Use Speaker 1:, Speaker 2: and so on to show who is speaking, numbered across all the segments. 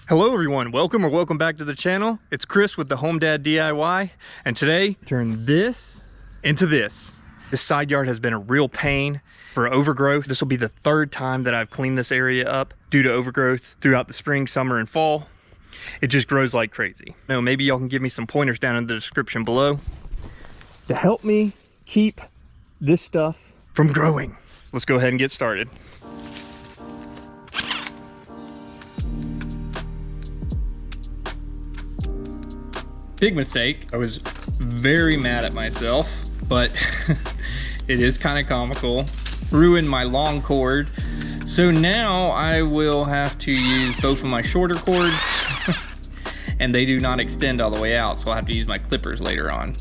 Speaker 1: Hello everyone, welcome back to the channel. It's Chris with the Home Dad DIY, and today turn this into this. This side yard has been a real pain for overgrowth. This will be the third time that I've cleaned this area up due to overgrowth throughout the spring, summer, and fall. It just grows like crazy. Now, maybe y'all can give me some pointers down in the description below to help me keep this stuff from growing. Let's go ahead and get started. Big mistake. I was very mad at myself, but it is kind of comical. Ruined my long cord. So now I will have to use both of my shorter cords and they do not extend all the way out, so I'll have to use my clippers later on.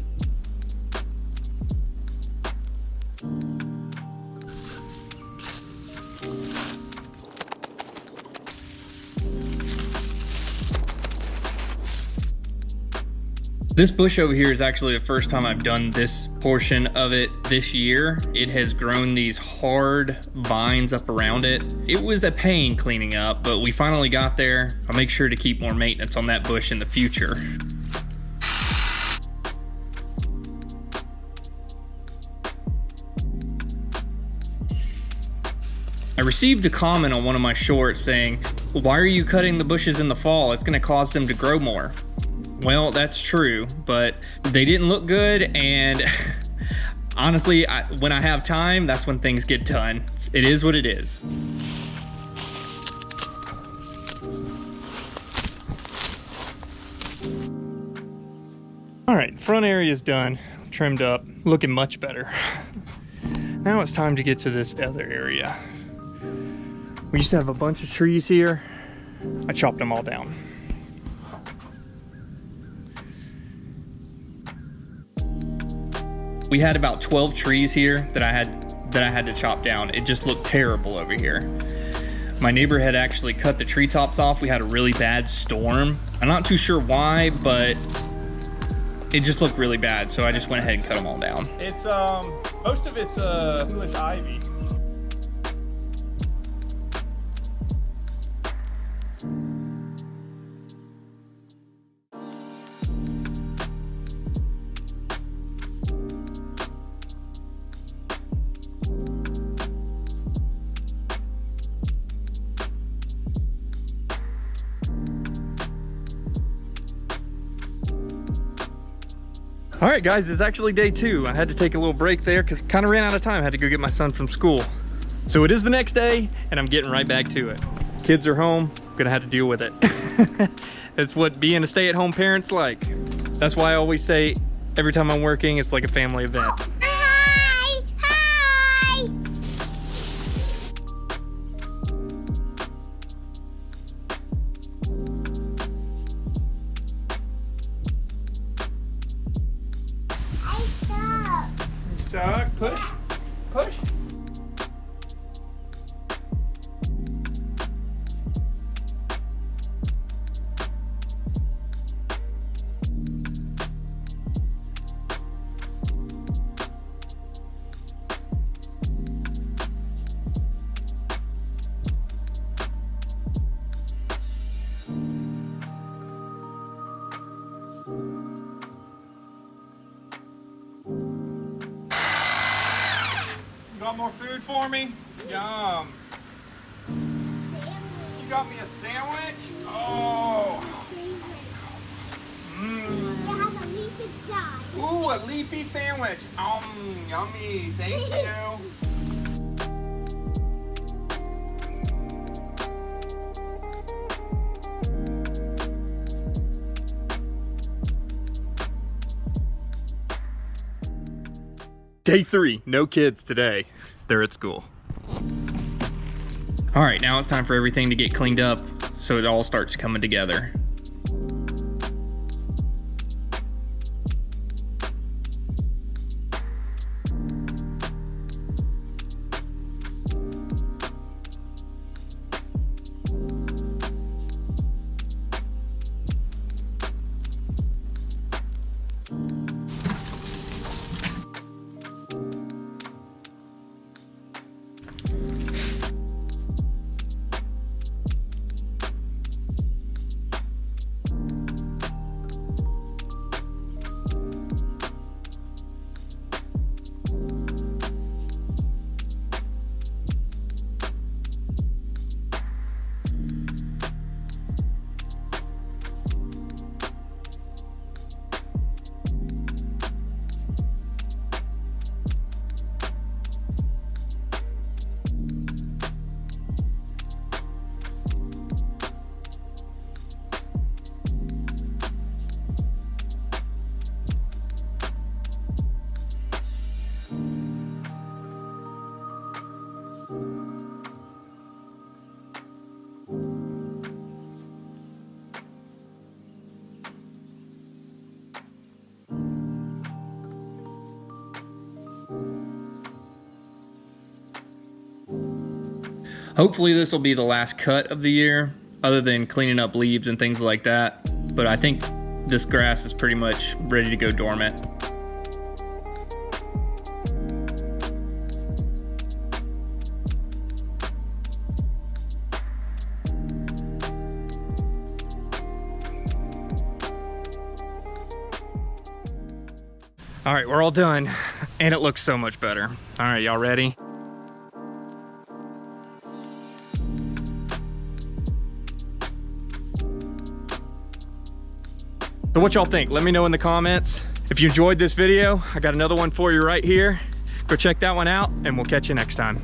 Speaker 1: This bush over here is actually the first time I've done this portion of it this year. It has grown these hard vines up around it. It was a pain cleaning up, but we finally got there. I'll make sure to keep more maintenance on that bush in the future. I received a comment on one of my shorts saying, "Why are you cutting the bushes in the fall? It's gonna cause them to grow more." Well, that's true, but they didn't look good, and honestly, when I have time, that's when things get done. It is what it is. All right, front area is done, trimmed up, looking much better. Now it's time to get to this other area. We used to have a bunch of trees here. I chopped them all down. We had about 12 trees here that I had to chop down. It just looked terrible over here. My neighbor had actually cut the treetops off. We had a really bad storm. I'm not too sure why, but it just looked really bad. So I just went ahead and cut them all down.
Speaker 2: It's most of it's English ivy.
Speaker 1: All right, guys, it's actually day 2. I had to take a little break there because kind of ran out of time. I had to go get my son from school. So it is the next day and I'm getting right back to it. Kids are home, gonna have to deal with it. That's what being a stay-at-home parent's like. That's why I always say every time I'm working, it's like a family event.
Speaker 3: Hi! Hi!
Speaker 2: Stuck. Push. Push. You got more food for me? Yum. You got me a sandwich? Oh. Ooh, a leafy sandwich. Yummy. Thank you.
Speaker 1: Day 3, no kids today. They're at school. All right, now it's time for everything to get cleaned up so it all starts coming together. Hopefully this will be the last cut of the year, other than cleaning up leaves and things like that. But I think this grass is pretty much ready to go dormant. All right, we're all done, and it looks so much better. All right, y'all ready? So what y'all think? Let me know in the comments. If you enjoyed this video, I got another one for you right here. Go check that one out, and we'll catch you next time.